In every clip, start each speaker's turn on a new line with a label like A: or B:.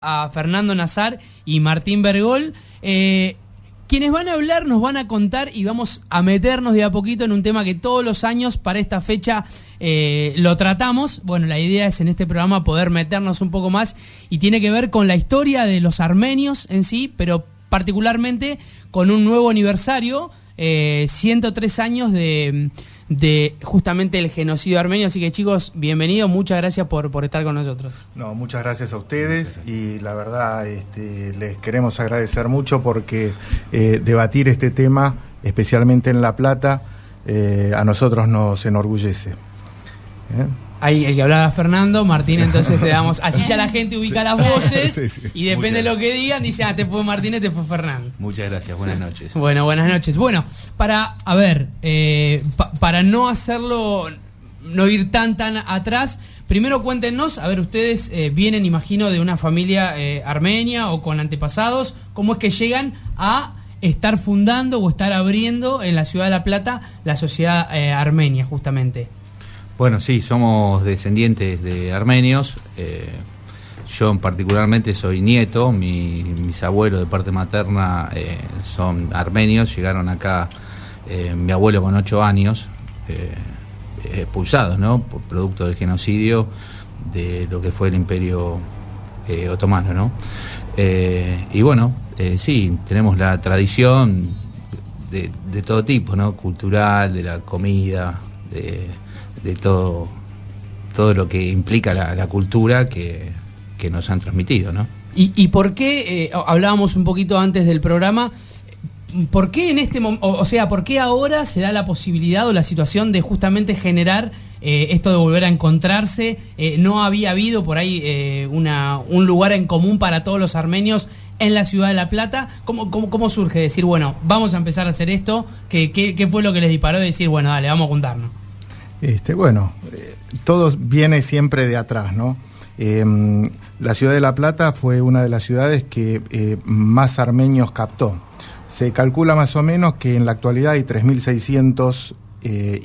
A: a Fernando Nazar y Martín Bergol. Quienes van a hablar nos van a contar y vamos a meternos de a poquito en un tema que todos los años para esta fecha lo tratamos. Bueno, la idea es en este programa poder meternos un poco más y tiene que ver con la historia de los armenios en sí, pero particularmente con un nuevo aniversario, 103 años de justamente el genocidio armenio. Así que, chicos, bienvenidos, muchas gracias por estar con nosotros.
B: No, muchas gracias a ustedes y la verdad les queremos agradecer mucho porque debatir este tema, especialmente en La Plata, a nosotros nos enorgullece.
A: Ahí el que hablaba Fernando, Martín, entonces te damos, así ya la gente ubica las voces, sí. Y depende de lo que digan, dice, te fue Martín, te fue Fernando.
C: Muchas gracias, buenas noches.
A: Bueno, buenas noches. Bueno, para no hacerlo, no ir tan atrás, primero cuéntenos, a ver, ustedes vienen, imagino, de una familia armenia o con antepasados, ¿cómo es que llegan a estar fundando o estar abriendo en la ciudad de La Plata la sociedad armenia, justamente?
C: Bueno, sí, somos descendientes de armenios. Yo particularmente soy nieto. Mis abuelos de parte materna son armenios. Llegaron acá mi abuelo con 8 años, expulsados, ¿no? Por producto del genocidio de lo que fue el Imperio Otomano, ¿no? Y bueno, sí, tenemos la tradición de todo tipo, ¿no? Cultural, de la comida, de todo lo que implica la cultura que nos han transmitido, ¿no?
A: ¿Y por qué, hablábamos un poquito antes del programa, por qué en este momento, o sea, por qué ahora se da la posibilidad o la situación de justamente generar esto de volver a encontrarse? ¿No había habido por ahí un lugar en común para todos los armenios en la ciudad de La Plata? ¿Cómo surge decir, bueno, vamos a empezar a hacer esto? ¿Qué fue lo que les disparó de decir, bueno, dale, vamos a juntarnos?
B: Todo viene siempre de atrás, ¿no? La ciudad de La Plata fue una de las ciudades que más armenios captó. Se calcula más o menos que en la actualidad hay 3.600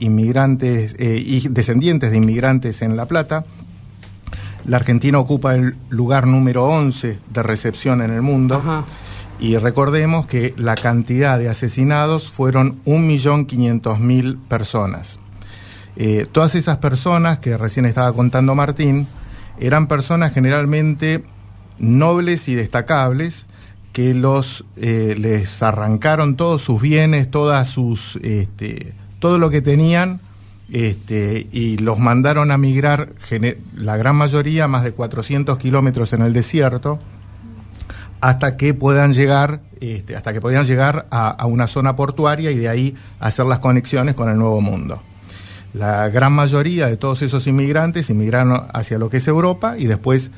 B: inmigrantes y descendientes de inmigrantes en La Plata. La Argentina ocupa el lugar número 11 de recepción en el mundo. Ajá. Y recordemos que la cantidad de asesinados fueron 1.500.000 personas. Todas esas personas que recién estaba contando Martín eran personas generalmente nobles y destacables que les arrancaron todos sus bienes, todo lo que tenían, y los mandaron a migrar, la gran mayoría, más de 400 kilómetros en el desierto, hasta que podían llegar a una zona portuaria y de ahí hacer las conexiones con el Nuevo Mundo. La gran mayoría de todos esos inmigrantes inmigraron hacia lo que es Europa y después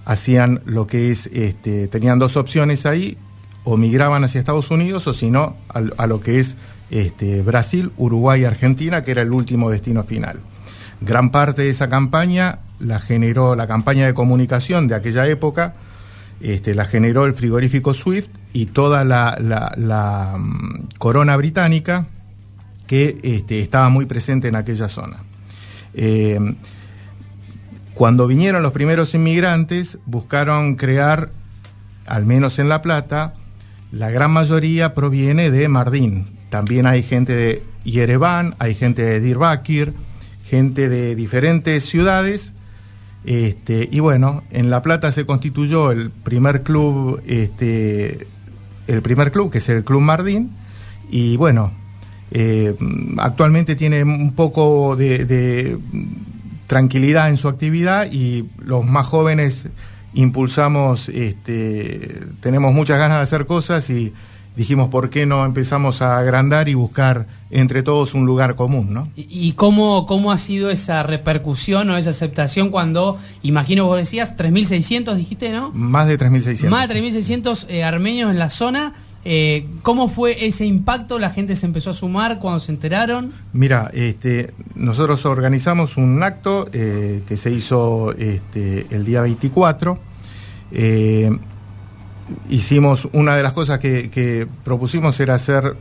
B: hacían lo que es, tenían dos opciones ahí, o migraban hacia Estados Unidos o si no a lo que es Brasil, Uruguay y Argentina, que era el último destino final. Gran parte de esa campaña la generó la campaña de comunicación de aquella época, la generó el frigorífico Swift y toda la corona británica que estaba muy presente en aquella zona. Cuando vinieron los primeros inmigrantes, buscaron crear, al menos en La Plata, la gran mayoría proviene de Mardin. También hay gente de Yerevan, hay gente de Diyarbakir, gente de diferentes ciudades. Y bueno, en La Plata se constituyó el primer club, que es el Club Mardin, y bueno, actualmente tiene un poco de tranquilidad en su actividad y los más jóvenes impulsamos, tenemos muchas ganas de hacer cosas y dijimos, ¿por qué no empezamos a agrandar y buscar entre todos un lugar común, ¿no?
A: ¿Y cómo ha sido esa repercusión o esa aceptación cuando, imagino vos decías, 3.600 dijiste, ¿no?
B: Más de 3.600.
A: Más de 3.600 armenios en la zona. ¿Cómo fue ese impacto? ¿La gente se empezó a sumar cuando se enteraron?
B: Mira, nosotros organizamos un acto que se hizo el día 24. Hicimos, una de las cosas que propusimos era hacer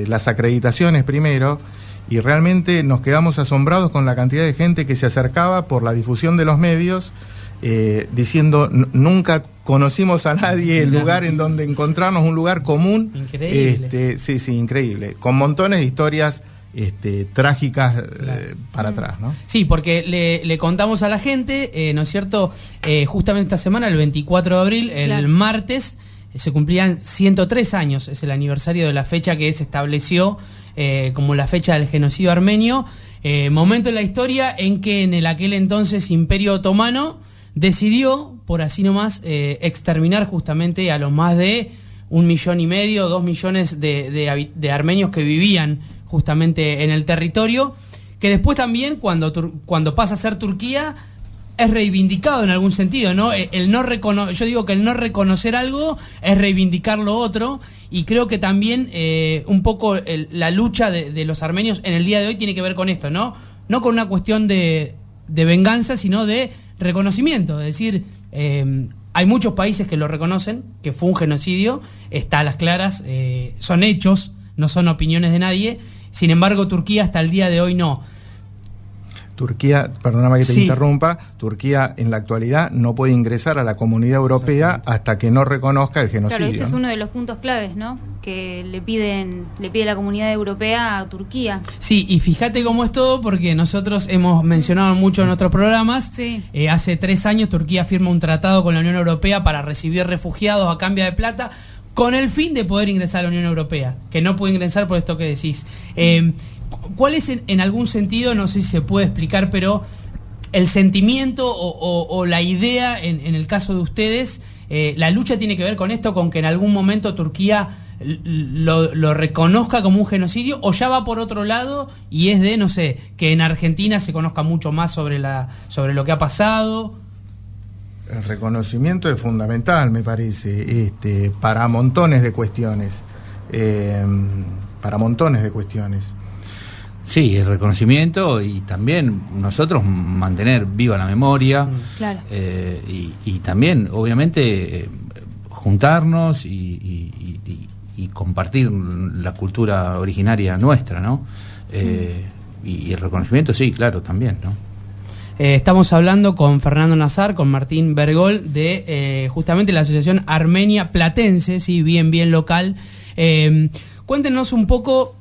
B: las acreditaciones primero, y realmente nos quedamos asombrados con la cantidad de gente que se acercaba por la difusión de los medios. diciendo nunca conocimos a nadie el lugar en donde encontrarnos un lugar común.
A: Increíble.
B: Sí, increíble, con montones de historias trágicas para atrás, ¿no?
A: Sí, porque le contamos a la gente, ¿no es cierto? Justamente esta semana, el 24 de abril, el martes, se cumplían 103 años, es el aniversario de la fecha que se estableció como la fecha del genocidio armenio, momento en la historia en que en aquel entonces Imperio Otomano decidió, por así nomás, exterminar justamente a los más de 1,5 millones, 2 millones de armenios que vivían justamente en el territorio, que después también cuando pasa a ser Turquía es reivindicado en algún sentido, ¿no? Yo digo que el no reconocer algo es reivindicar lo otro, y creo que también un poco la lucha de los armenios en el día de hoy tiene que ver con esto, ¿no? No con una cuestión de venganza, sino de reconocimiento, es decir, hay muchos países que lo reconocen, que fue un genocidio, está a las claras, son hechos, no son opiniones de nadie. Sin embargo, Turquía hasta el día de hoy no.
B: Turquía, perdóname que te interrumpa, Turquía en la actualidad no puede ingresar a la Comunidad Europea hasta que no reconozca el genocidio.
D: Claro, este es uno de los puntos claves, ¿no? Que le pide la Comunidad Europea a Turquía.
A: Sí, y fíjate cómo es todo, porque nosotros hemos mencionado mucho en nuestros programas.
D: Sí.
A: Hace 3 años Turquía firma un tratado con la Unión Europea para recibir refugiados a cambio de plata, con el fin de poder ingresar a la Unión Europea, que no puede ingresar por esto que decís. ¿Cuál es en algún sentido, no sé si se puede explicar, pero el sentimiento o la idea en el caso de ustedes, la lucha tiene que ver con esto, con que en algún momento Turquía lo reconozca como un genocidio, o ya va por otro lado y es de, no sé, que en Argentina se conozca mucho más sobre lo que ha pasado?
B: El reconocimiento es fundamental, me parece, para montones de cuestiones.
C: Sí, el reconocimiento, y también nosotros mantener viva la memoria.
D: Claro.
C: Y también, obviamente, juntarnos y compartir la cultura originaria nuestra, ¿no? Y el reconocimiento, sí, claro, también, ¿no?
A: Estamos hablando con Fernando Nazar, con Martín Bergol, de justamente la Asociación Armenia Platense, sí, bien local. Cuéntenos un poco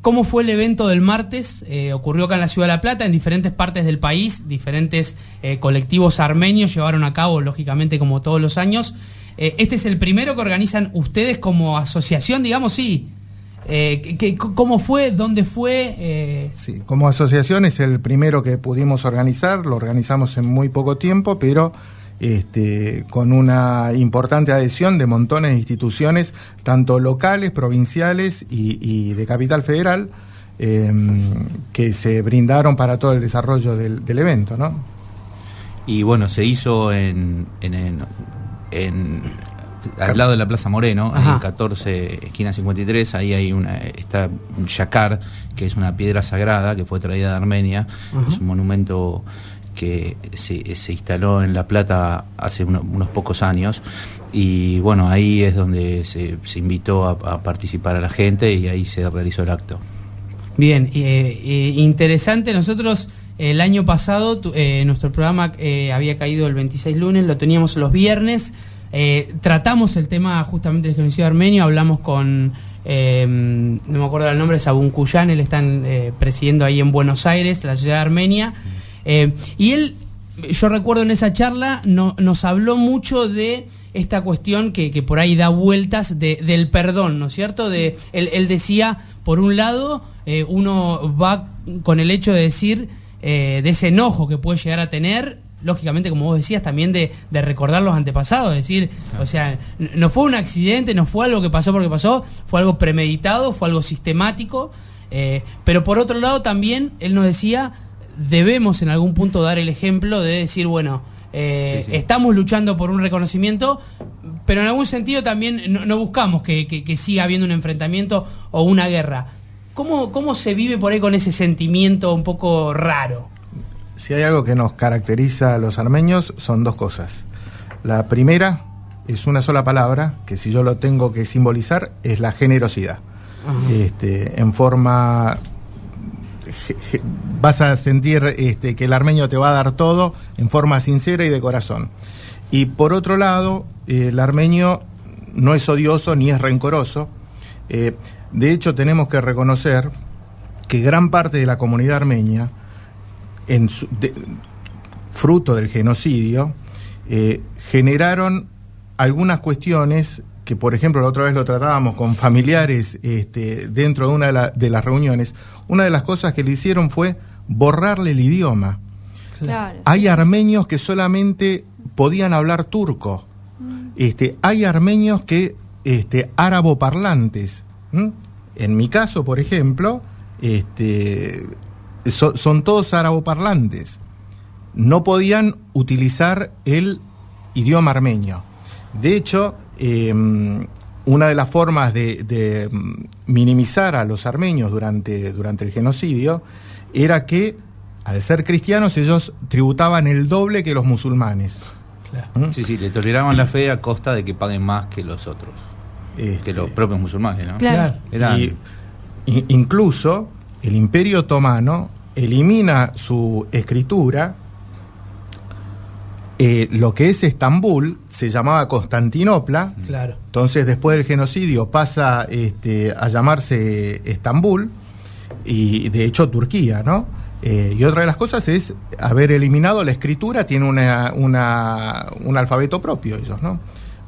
A: cómo fue el evento del martes. Ocurrió acá en la Ciudad de La Plata, en diferentes partes del país, diferentes colectivos armenios llevaron a cabo, lógicamente, como todos los años. Este es el primero que organizan ustedes como asociación, digamos, sí. ¿Cómo fue? ¿Dónde fue?
B: Sí, como asociación es el primero que pudimos organizar, lo organizamos en muy poco tiempo, pero con una importante adhesión de montones de instituciones, tanto locales, provinciales y de Capital Federal, que se brindaron para todo el desarrollo del evento, ¿no?
C: Y bueno, se hizo al lado de la Plaza Moreno, en 14, esquina 53, ahí hay está un yacar, que es una piedra sagrada que fue traída de Armenia. Es un monumento que se instaló en La Plata hace unos pocos años, y bueno, ahí es donde se invitó a participar a la gente, y ahí se realizó el acto.
A: Bien, interesante. Nosotros el año pasado nuestro programa había caído el 26 lunes, lo teníamos los viernes. Tratamos el tema justamente del genocidio armenio, hablamos con no me acuerdo el nombre, Sabuncuyan, él está presidiendo ahí en Buenos Aires la ciudad de Armenia, y él, yo recuerdo en esa charla, nos habló mucho de esta cuestión que por ahí da vueltas del perdón, ¿no es cierto? Él decía, por un lado, uno va con el hecho de decir, de ese enojo que puede llegar a tener, lógicamente, como vos decías, también de recordar los antepasados, es decir, o sea, no fue un accidente, no fue algo que pasó porque pasó, fue algo premeditado, fue algo sistemático, pero por otro lado también, él nos decía, debemos en algún punto dar el ejemplo de decir, bueno, estamos luchando por un reconocimiento, pero en algún sentido también no buscamos que siga habiendo un enfrentamiento o una guerra. ¿Cómo se vive por ahí con ese sentimiento un poco raro?
B: Si hay algo que nos caracteriza a los armenios, son dos cosas. La primera es una sola palabra, que si yo lo tengo que simbolizar, es la generosidad. En forma vas a sentir que el armenio te va a dar todo en forma sincera y de corazón. Y por otro lado, el armenio no es odioso ni es rencoroso. De hecho, tenemos que reconocer que gran parte de la comunidad armenia, fruto del genocidio, generaron algunas cuestiones que, por ejemplo, la otra vez lo tratábamos con familiares dentro de una de las reuniones. Una de las cosas que le hicieron fue borrarle el idioma.
D: Claro.
B: Hay armenios que solamente podían hablar turco. Hay armenios que árabe-parlantes. En mi caso, por ejemplo, son todos árabe-parlantes. No podían utilizar el idioma armenio. De hecho, una de las formas de minimizar a los armenios durante el genocidio era que, al ser cristianos, ellos tributaban el doble que los musulmanes.
C: Claro. Sí, le toleraban la fe a costa de que paguen más que los otros, que los propios musulmanes, ¿no?
D: Claro.
B: Incluso el Imperio Otomano elimina su escritura. Lo que es Estambul se llamaba Constantinopla.
A: Claro.
B: Entonces, después del genocidio pasa a llamarse Estambul, y de hecho Turquía, ¿no? Y otra de las cosas es haber eliminado la escritura. Tiene un alfabeto propio ellos, ¿no?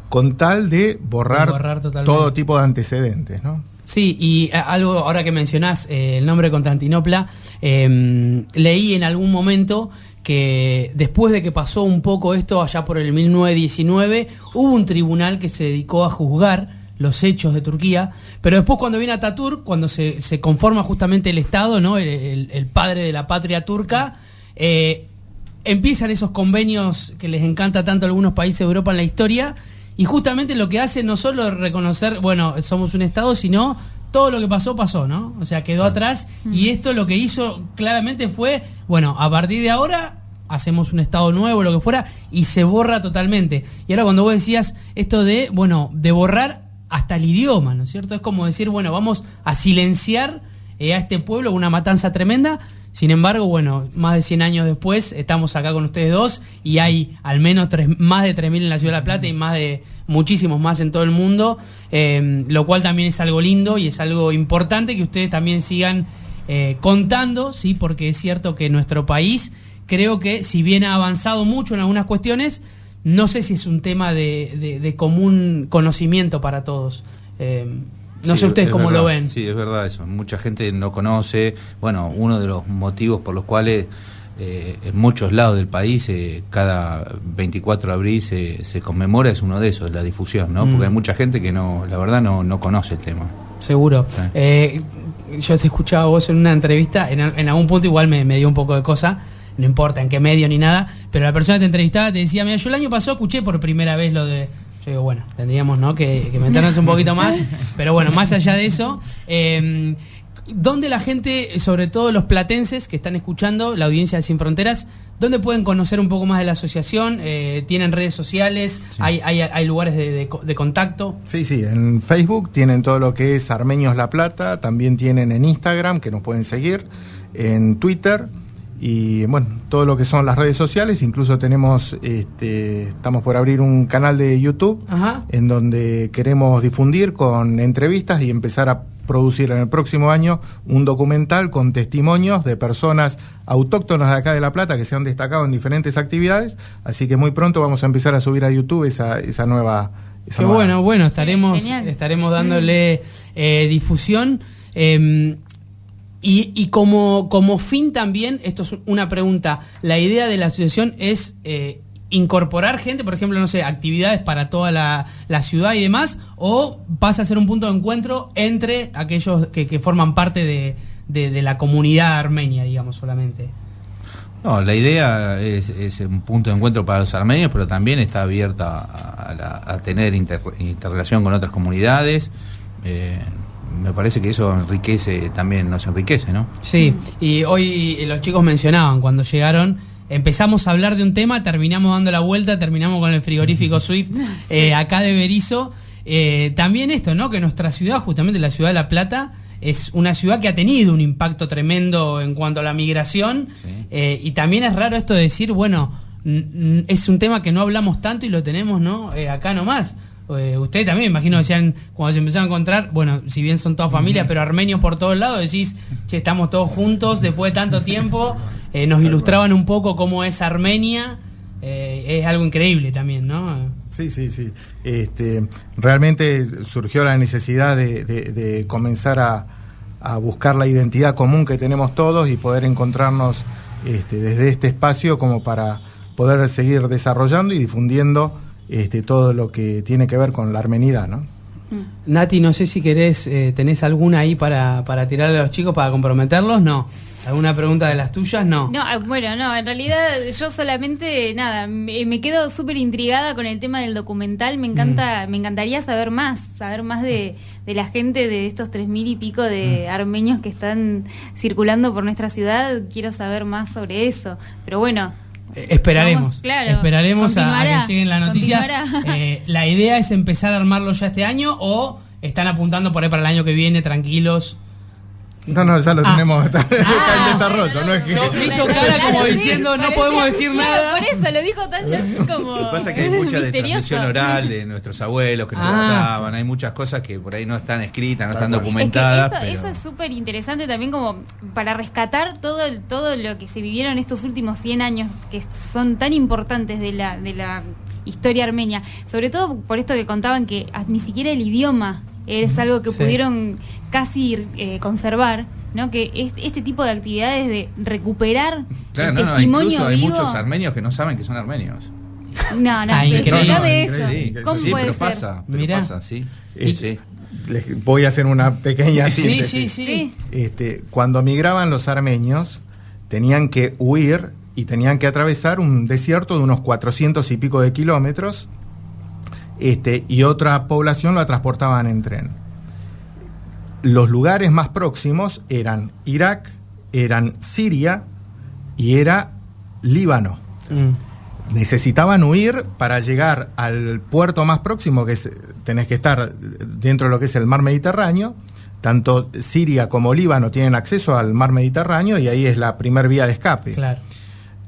B: Con tal de borrar todo tipo de antecedentes, ¿no?
A: Sí, y algo, ahora que mencionás el nombre de Constantinopla, leí en algún momento que después de que pasó un poco esto, allá por el 1919, hubo un tribunal que se dedicó a juzgar los hechos de Turquía, pero después, cuando viene Atatürk, cuando se conforma justamente el Estado, ¿no? el padre de la patria turca, empiezan esos convenios que les encanta tanto a algunos países de Europa en la historia, y justamente lo que hacen no solo reconocer, bueno, somos un Estado, sino todo lo que pasó, ¿no? O sea, quedó atrás, y esto lo que hizo claramente fue, bueno, a partir de ahora hacemos un Estado nuevo, lo que fuera, y se borra totalmente. Y ahora, cuando vos decías esto de borrar hasta el idioma, ¿no es cierto? Es como decir, bueno, vamos a silenciar a este pueblo, una matanza tremenda. Sin embargo, bueno, más de 100 años después, estamos acá con ustedes dos, y hay al menos más de 3.000 en la Ciudad de La Plata, y muchísimos más en todo el mundo, lo cual también es algo lindo y es algo importante que ustedes también sigan contando, ¿sí? Porque es cierto que nuestro país, creo que si bien ha avanzado mucho en algunas cuestiones, no sé si es un tema de común conocimiento para todos. No sé ustedes cómo lo ven.
C: Sí, es verdad eso. Mucha gente no conoce. Bueno, uno de los motivos por los cuales en muchos lados del país cada 24 de abril se conmemora es uno de esos, la difusión, ¿no? Porque hay mucha gente que la verdad no conoce el tema.
A: Seguro. Yo te escuchaba vos en una entrevista, en algún punto igual me dio un poco de cosa, no importa en qué medio ni nada, pero la persona que te entrevistaba te decía, mira, yo el año pasado escuché por primera vez lo de... Yo digo, bueno, tendríamos, ¿no?, que meternos un poquito más, pero bueno, más allá de eso, ¿dónde la gente, sobre todo los platenses que están escuchando, la audiencia de Sin Fronteras, dónde pueden conocer un poco más de la asociación? ¿Tienen redes sociales? Sí. ¿Hay lugares de contacto?
B: Sí, en Facebook tienen todo lo que es Armenios La Plata, también tienen en Instagram, que nos pueden seguir, en Twitter, y bueno, todo lo que son las redes sociales. Incluso tenemos, estamos por abrir un canal de YouTube. Ajá. En donde queremos difundir con entrevistas y empezar a producir en el próximo año un documental con testimonios de personas autóctonas de acá de La Plata que se han destacado en diferentes actividades, así que muy pronto vamos a empezar a subir a YouTube esa nueva...
A: Qué bueno, estaremos dándole difusión. Y como fin también, esto es una pregunta, la idea de la asociación es incorporar gente, por ejemplo, no sé, actividades para toda la ciudad y demás, o pasa a ser un punto de encuentro entre aquellos que forman parte de la comunidad armenia, digamos, solamente.
C: No, la idea es un punto de encuentro para los armenios, pero también está abierta a tener interrelación con otras comunidades. Me parece que eso también nos enriquece, ¿no?
A: Sí, y hoy los chicos mencionaban, cuando llegaron, empezamos a hablar de un tema, terminamos dando la vuelta, terminamos con el frigorífico Swift, acá de Berisso. También esto, ¿no? Que nuestra ciudad, justamente la ciudad de La Plata, es una ciudad que ha tenido un impacto tremendo en cuanto a la migración, y también es raro esto de decir, bueno, es un tema que no hablamos tanto y lo tenemos, ¿no? Acá nomás. Ustedes también, imagino, decían, cuando se empezaron a encontrar, bueno, si bien son todas familias, pero armenios por todos lados, decís, che, estamos todos juntos después de tanto tiempo. Nos ilustraban un poco cómo es Armenia. Es algo increíble también, ¿no?
B: Sí. Realmente surgió la necesidad de comenzar a buscar la identidad común que tenemos todos y poder encontrarnos desde este espacio como para poder seguir desarrollando y difundiendo todo lo que tiene que ver con la armenidad, ¿no?
A: Nati, no sé si querés, tenés alguna ahí para tirarle a los chicos, para comprometerlos, ¿no? ¿Alguna pregunta de las tuyas? No.
D: No, bueno, no, en realidad yo solamente, nada, me quedo súper intrigada con el tema del documental. Me encantaría saber más de la gente, de estos 3.000 y pico de armenios que están circulando por nuestra ciudad. Quiero saber más sobre eso, pero bueno.
A: Esperaremos, esperaremos a que lleguen la noticia. ¿La idea es empezar a armarlo ya este año o están apuntando por ahí para el año que viene, tranquilos?
B: No, ya lo tenemos, está en desarrollo, no es que...
A: Me hizo cara como diciendo, no podemos decir nada.
D: Por eso lo dijo tanto así como...
C: Lo que pasa es que hay mucha de transmisión oral de nuestros abuelos que nos contaban, hay muchas cosas que por ahí no están escritas, no están documentadas.
D: Es que eso es súper interesante también, como para rescatar todo lo que se vivieron estos últimos 100 años, que son tan importantes de la historia armenia, sobre todo por esto que contaban que ni siquiera el idioma es algo que pudieron casi conservar, ¿no? Que este tipo de actividades de recuperar el testimonio
C: incluso hay
D: vivo.
C: Muchos armenios que no saben que son armenios.
D: Explícame eso. ¿Cómo
C: sí,
D: puede
C: pero
D: ser?
C: pasa, sí. Sí.
B: Les voy a hacer una pequeña síntesis.
D: Sí.
B: Cuando migraban los armenios, tenían que huir y tenían que atravesar un desierto de unos 400 y pico de kilómetros. Y otra población la transportaban en tren. Los lugares más próximos eran Irak, eran Siria y era Líbano. Necesitaban huir para llegar al puerto más próximo, que tenés que estar dentro de lo que es el mar Mediterráneo. Tanto Siria como Líbano tienen acceso al mar Mediterráneo y ahí es la primer vía de escape.
A: Claro.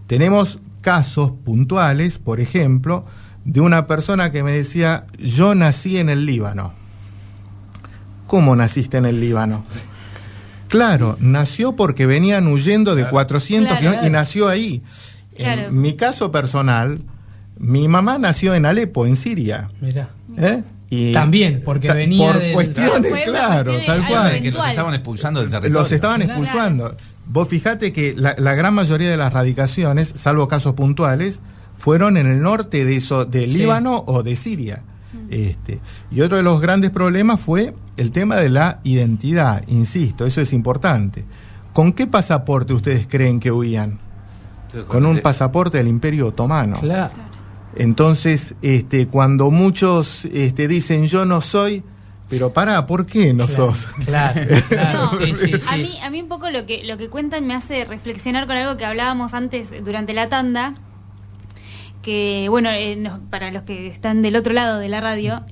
B: Tenemos casos puntuales, por ejemplo, de una persona que me decía, yo nací en el Líbano. ¿Cómo naciste en el Líbano? Claro, nació porque venían huyendo de 400 kilómetros y nació ahí.
D: Claro.
B: En mi caso personal, mi mamá nació en Alepo, en Siria.
A: Mirá.
B: Y
A: también, porque venía
B: por cuestiones, claro, tal cual.
C: Que los estaban expulsando del territorio.
B: Los estaban expulsando. Claro. Vos fijate que la gran mayoría de las radicaciones, salvo casos puntuales, fueron en el norte de Líbano o de Siria. Y otro de los grandes problemas fue el tema de la identidad, insisto, eso es importante. ¿Con qué pasaporte ustedes creen que huían? Con un pasaporte del Imperio Otomano.
A: Claro.
B: Entonces, cuando muchos dicen yo no soy, pero ¿por qué no sos?
A: Claro.
D: No,
A: sí.
D: A mí un poco lo que cuentan me hace reflexionar con algo que hablábamos antes durante la tanda, que bueno, para los que están del otro lado de la radio,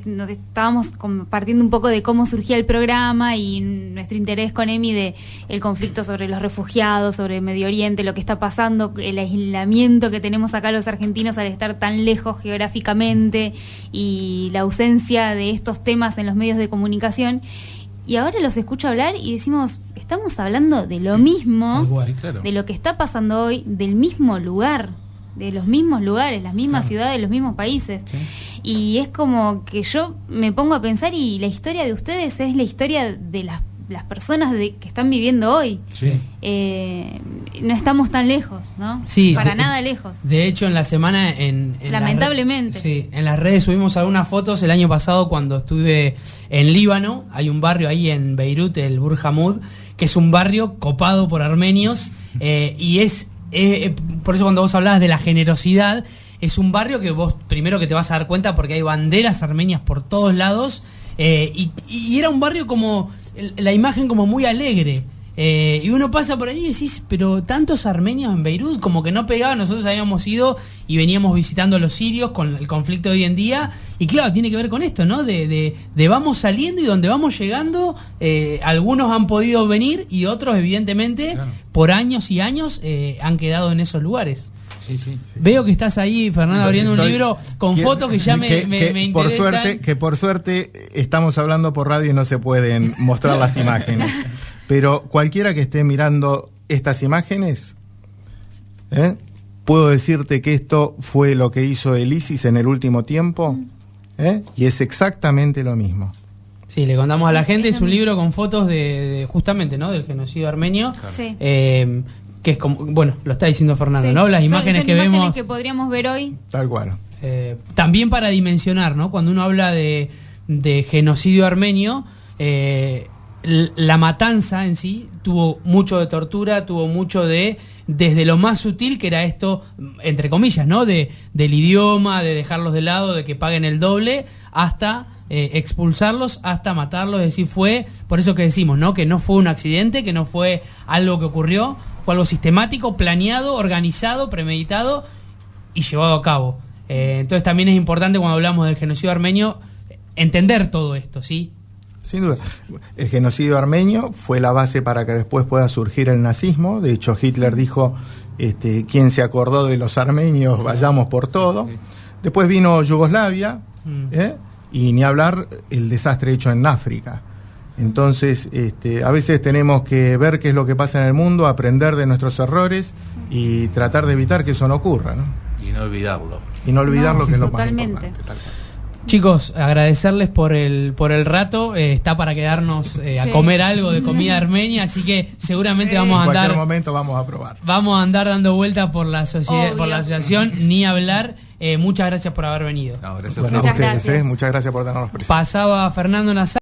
D: nos estábamos compartiendo un poco de cómo surgía el programa y nuestro interés con Emi de el conflicto sobre los refugiados, sobre Medio Oriente, lo que está pasando, el aislamiento que tenemos acá los argentinos al estar tan lejos geográficamente y la ausencia de estos temas en los medios de comunicación. Y ahora los escucho hablar y decimos, estamos hablando de lo mismo,
C: sí, claro,
D: de lo que está pasando hoy, del mismo lugar, de los mismos lugares, las mismas ciudades, los mismos países. Sí. Y es como que yo me pongo a pensar y la historia de ustedes es la historia de las personas que están viviendo hoy.
C: Sí.
D: No estamos tan lejos, ¿no?
A: Sí,
D: para nada lejos.
A: De hecho, en la semana
D: lamentablemente.
A: En las redes subimos algunas fotos el año pasado cuando estuve en Líbano. Hay un barrio ahí en Beirut, el Burj Hamud, que es un barrio copado por armenios, y es por eso cuando vos hablabas de la generosidad, es un barrio que vos primero que te vas a dar cuenta porque hay banderas armenias por todos lados, y era un barrio como la imagen como muy alegre, Y uno pasa por ahí y decís, pero tantos armenios en Beirut, como que no pegaban. Nosotros habíamos ido y veníamos visitando a los sirios con el conflicto de hoy en día. Y claro, tiene que ver con esto, ¿no? De vamos saliendo y donde vamos llegando, algunos han podido venir y otros, evidentemente, claro, por años y años han quedado en esos lugares. Sí. Veo que estás ahí, Fernando, abriendo un libro con fotos que ya me interesan.
B: Por suerte estamos hablando por radio y no se pueden mostrar las imágenes. Pero cualquiera que esté mirando estas imágenes, puedo decirte que esto fue lo que hizo el ISIS en el último tiempo, y es exactamente lo mismo.
A: Sí, le contamos a la gente, es un libro con fotos de justamente, ¿no?, del genocidio armenio. Claro. Sí. Que es como, bueno, lo está diciendo Fernando, sí, ¿no? Las imágenes que
D: imágenes
A: vemos,
D: que podríamos ver hoy.
B: Tal cual.
A: También para dimensionar, ¿no? Cuando uno habla de genocidio armenio, la matanza en sí tuvo mucho de tortura, tuvo mucho desde lo más sutil, que era esto, entre comillas, ¿no?, del idioma, de dejarlos de lado, de que paguen el doble, hasta expulsarlos, hasta matarlos. Es decir, fue por eso que decimos, ¿no?, que no fue un accidente, que no fue algo que ocurrió, fue algo sistemático, planeado, organizado, premeditado y llevado a cabo. Entonces también es importante, cuando hablamos del genocidio armenio, entender todo esto, ¿sí?
B: Sin duda. El genocidio armenio fue la base para que después pueda surgir el nazismo. De hecho, Hitler dijo, ¿quién se acordó de los armenios? Vayamos por todo. Después vino Yugoslavia, y ni hablar el desastre hecho en África. Entonces, a veces tenemos que ver qué es lo que pasa en el mundo, aprender de nuestros errores y tratar de evitar que eso no ocurra, ¿no?
C: Y no olvidarlo.
B: Y no olvidarlo, que es lo
D: totalmente
B: más importante. Tal cual.
A: Chicos, agradecerles por el rato. Está para quedarnos a comer algo de comida armenia, así que seguramente vamos a andar.
B: En cualquier momento vamos a probar.
A: Vamos a andar dando vueltas por la sociedad, por la asociación, ni hablar. Muchas gracias por haber venido.
B: No, gracias a ustedes. Muchas gracias por tenernos presentes.
A: Pasaba Fernando Nazar.